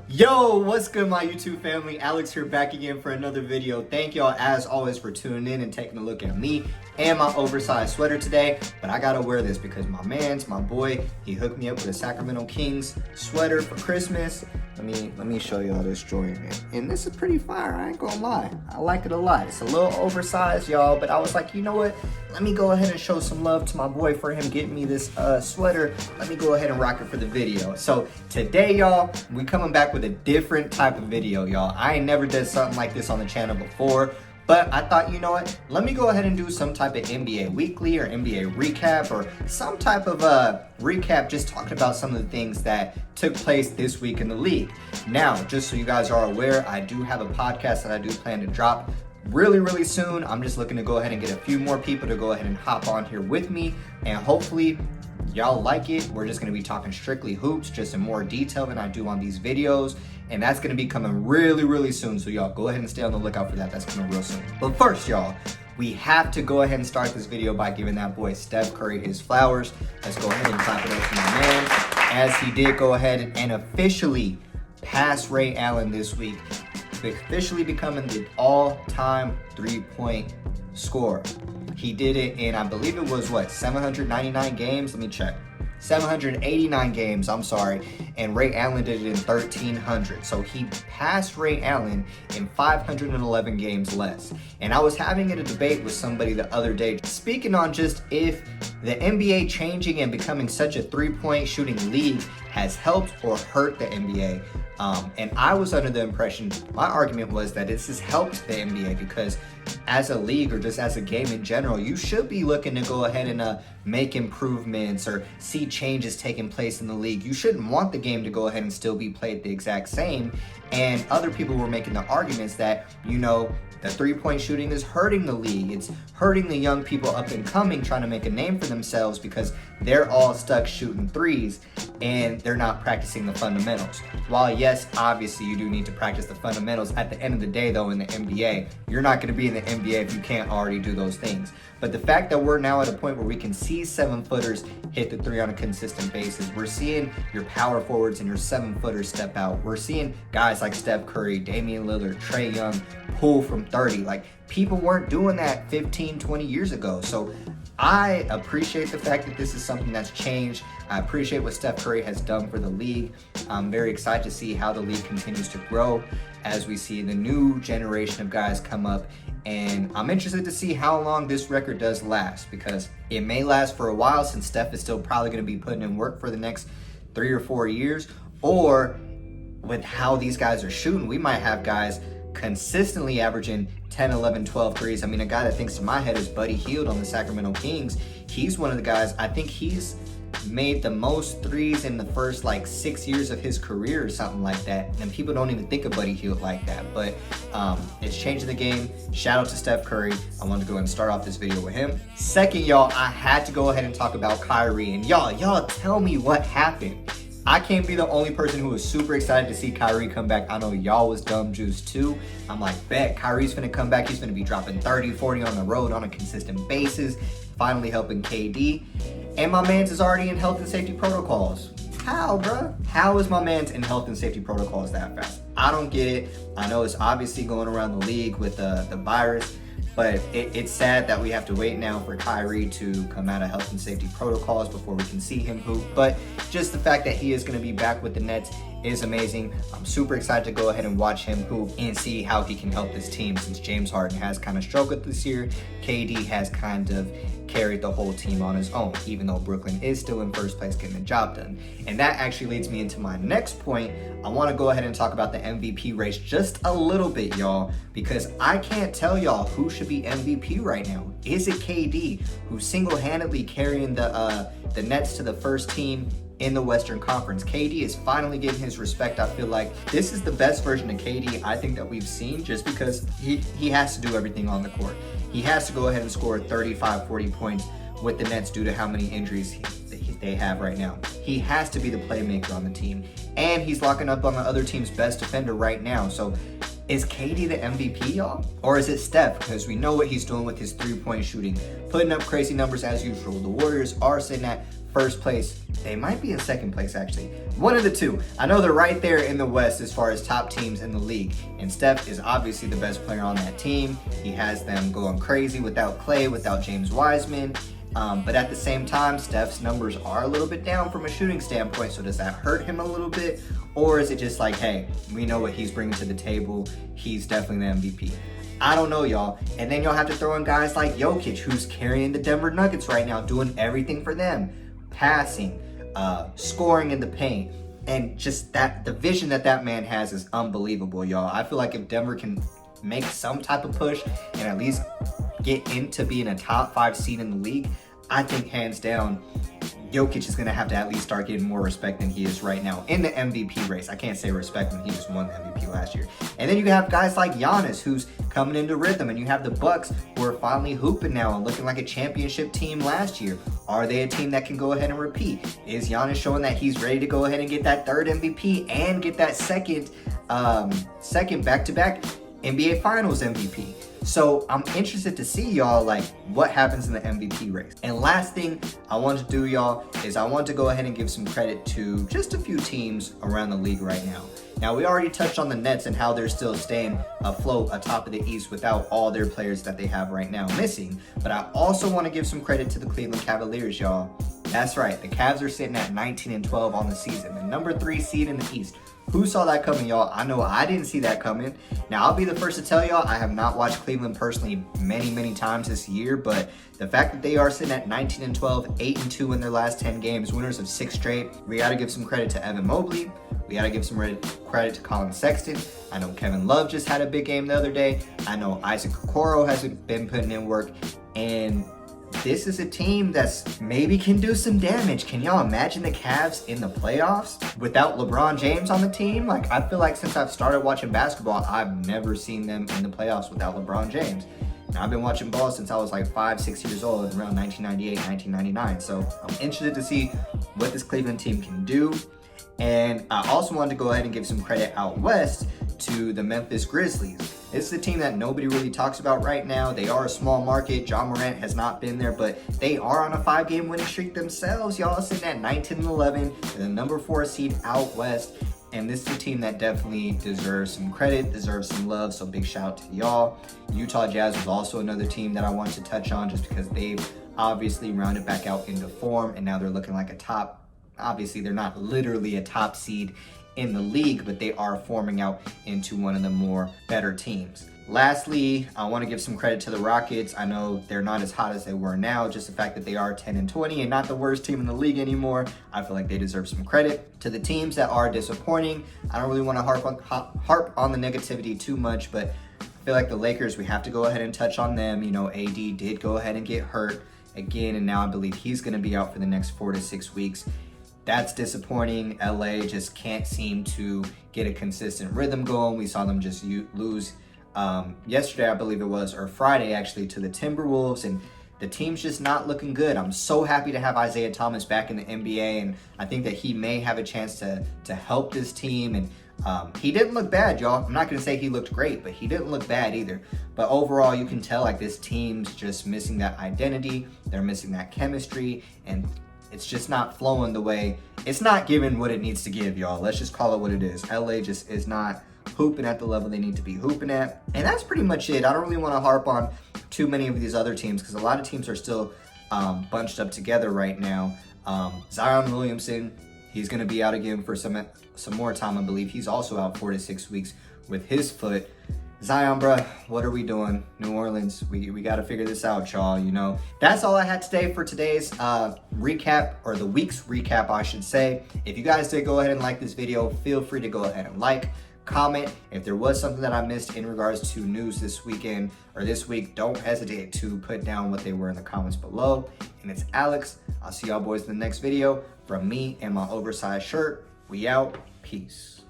Yo, what's good, my YouTube family? Alex here, back again for another video. Thank y'all as always for tuning in and taking a look at me and my oversized sweater today. But I gotta wear this because my boy, he hooked me up with a Sacramento Kings sweater for Christmas. Let me show y'all this joint, man. And this is pretty fire, I ain't gonna lie. I like it a lot. It's a little oversized, y'all, but I was like, you know what? Let me go ahead and show some love to my boy for him getting me this sweater. Let me go ahead and rock it for the video. So today, y'all, we coming back with a different type of video, y'all. I ain't never did something like this on the channel before, but I thought, you know what? Let me go ahead and do some type of NBA weekly or NBA recap or some type of recap just talking about some of the things that took place this week in the league. Now, just so you guys are aware, I do have a podcast that I do plan to drop really soon. I'm just looking to go ahead and get a few more people to go ahead and hop on here with me, and hopefully y'all like it. We're just going to be talking strictly hoops, just in more detail than I do on these videos, and that's going to be coming really soon, so y'all go ahead and stay on the lookout for that. That's coming real soon. But first, y'all, we have to go ahead and start this video by giving that boy Steph Curry his flowers. Let's go ahead and clap it up to my man, as he did go ahead and officially pass Ray Allen this week, officially becoming the all-time three-point scorer. He did it in, I believe it was, 799 games? Let me check. 789 games, I'm sorry. And Ray Allen did it in 1,300. So he passed Ray Allen in 511 games less. And I was having a debate with somebody the other day, speaking on just if the NBA changing and becoming such a three-point shooting league has helped or hurt the NBA. And I was under the impression, my argument was that this has helped the NBA because as a league or just as a game in general, you should be looking to go ahead and make improvements or see changes taking place in the league. You shouldn't want the game to go ahead and still be played the exact same. And other people were making the arguments that, you know, the three-point shooting is hurting the league. It's hurting the young people up and coming trying to make a name for themselves because they're all stuck shooting threes and they're not practicing the fundamentals. While yes, obviously you do need to practice the fundamentals, at the end of the day though, in the NBA, you're not going to be in the NBA if you can't already do those things. But the fact that we're now at a point where we can see 7-footers hit the three on a consistent basis, we're seeing your power forwards and your 7-footers step out. We're seeing guys like Steph Curry, Damian Lillard, Trae Young pull from 30. Like, people weren't doing that 15, 20 years ago. So I appreciate the fact that this is something that's changed. I appreciate what Steph Curry has done for the league. I'm very excited to see how the league continues to grow as we see the new generation of guys come up. And I'm interested to see how long this record does last, because it may last for a while since Steph is still probably going to be putting in work for the next 3 or 4 years. Or with how these guys are shooting, we might have guys consistently averaging 10, 11, 12 threes. I mean, a guy that thinks to my head is Buddy Hield on the Sacramento Kings. He's one of the guys, I think he's made the most threes in the first 6 years of his career or something like that. And people don't even think of Buddy Hield like that. But it's changing the game. Shout out to Steph Curry. I wanted to go ahead and start off this video with him. Second, y'all, I had to go ahead and talk about Kyrie. And y'all tell me what happened. I can't be the only person who was super excited to see Kyrie come back. I know y'all was dumb juice too. I'm like, bet Kyrie's gonna come back. He's gonna be dropping 30, 40 on the road on a consistent basis, finally helping KD. And my man's is already in health and safety protocols. How, bruh? How is my man's in health and safety protocols that fast? I don't get it. I know it's obviously going around the league with the virus, but it's sad that we have to wait now for Kyrie to come out of health and safety protocols before we can see him hoop. But just the fact that he is going to be back with the Nets is amazing. I'm super excited to go ahead and watch him hoop and see how he can help this team, since James Harden has kind of struggled this year. KD has kind of carried the whole team on his own, even though Brooklyn is still in first place getting the job done. And that actually leads me into my next point. I want to go ahead and talk about the MVP race just a little bit, y'all, because I can't tell y'all who should be MVP right now. Is it KD, who's single-handedly carrying the Nets to the first team in the Western Conference? KD is finally getting his respect. I feel like this is the best version of KD I think that we've seen, just because he has to do everything on the court. He has to go ahead and score 35, 40 points with the Nets due to how many injuries they have right now. He has to be the playmaker on the team, and he's locking up on the other team's best defender right now. So is KD the MVP, y'all? Or is it Steph? Because we know what he's doing with his three-point shooting, putting up crazy numbers as usual. The Warriors are sitting at first place. They might be in second place, actually. One of the two. I know they're right there in the West as far as top teams in the league. And Steph is obviously the best player on that team. He has them going crazy without Clay, without James Wiseman. But at the same time, Steph's numbers are a little bit down from a shooting standpoint. So does that hurt him a little bit? Or is it just like, hey, we know what he's bringing to the table. He's definitely the MVP. I don't know, y'all. And then you'll have to throw in guys like Jokic, who's carrying the Denver Nuggets right now, doing everything for them. Passing, scoring in the paint. And just the vision that man has is unbelievable, y'all. I feel like if Denver can make some type of push and at least get into being a top 5 seed in the league, I think hands down, Jokic is going to have to at least start getting more respect than he is right now in the MVP race. I can't say respect when he just won the MVP last year. And then you have guys like Giannis, who's coming into rhythm, and you have the Bucks, who are finally hooping now and looking like a championship team last year. Are they a team that can go ahead and repeat? Is Giannis showing that he's ready to go ahead and get that third MVP and get that second back-to-back NBA Finals MVP? So I'm interested to see, y'all, like what happens in the MVP race. And last thing I want to do, y'all, is I want to go ahead and give some credit to just a few teams around the league right now. Now, we already touched on the Nets and how they're still staying afloat atop of the East without all their players that they have right now missing. But I also want to give some credit to the Cleveland Cavaliers, y'all. That's right, the Cavs are sitting at 19-12 on the season, the number 3 seed in the East. Who saw that coming, y'all? I know I didn't see that coming. Now, I'll be the first to tell y'all, I have not watched Cleveland personally many times this year, but the fact that they are sitting at 19-12, 8-2 in their last 10 games, winners of 6 straight, we got to give some credit to Evan Mobley. We got to give some credit to Colin Sexton. I know Kevin Love just had a big game the other day. I know Isaac Okoro has been putting in work, and this is a team that's maybe can do some damage. Can y'all imagine the Cavs in the playoffs without LeBron James on the team? Like, I feel like since I've started watching basketball, I've never seen them in the playoffs without LeBron James. And I've been watching ball since I was like 5-6 years old, around 1998, 1999. So I'm interested to see what this Cleveland team can do. And I also wanted to go ahead and give some credit out west to the Memphis Grizzlies. This is a team that nobody really talks about right now. They are a small market. John Morant has not been there, but they are on a 5-game winning streak themselves. Y'all sitting at 19-11, the number 4 seed out west. And this is a team that definitely deserves some credit, deserves some love. So big shout out to y'all. Utah Jazz was also another team that I wanted to touch on just because they've obviously rounded back out into form and now they're looking like a top. Obviously, they're not literally a top seed in the league, but they are forming out into one of the more better teams. Lastly, I want to give some credit to the Rockets. I know they're not as hot as they were now, just the fact that they are 10-20 and not the worst team in the league anymore. I feel like they deserve some credit. To the teams that are disappointing, I don't really want to harp on the negativity too much, but I feel like the Lakers, we have to go ahead and touch on them. You know, AD did go ahead and get hurt again, and now I believe he's going to be out for the next 4 to 6 weeks. That's disappointing. LA just can't seem to get a consistent rhythm going. We saw them just lose yesterday, I believe it was, or Friday actually, to the Timberwolves, and the team's just not looking good. I'm so happy to have Isaiah Thomas back in the NBA, and I think that he may have a chance to help this team. And he didn't look bad, y'all. I'm not going to say he looked great, but he didn't look bad either. But overall, you can tell like this team's just missing that identity. They're missing that chemistry, and it's just not flowing the way, it's not giving what it needs to give, y'all. Let's just call it what it is. LA just is not hooping at the level they need to be hooping at. And that's pretty much it. I don't really want to harp on too many of these other teams because a lot of teams are still bunched up together right now. Zion Williamson, he's going to be out again for some more time, I believe. He's also out 4 to 6 weeks with his foot. Zion, bruh, what are we doing? New Orleans, we got to figure this out, y'all, you know. That's all I had today for today's recap, or the week's recap, I should say. If you guys did go ahead and like this video, feel free to go ahead and like, comment. If there was something that I missed in regards to news this weekend or this week, don't hesitate to put down what they were in the comments below. And it's Alex. I'll see y'all boys in the next video. From me and my oversized shirt, we out. Peace.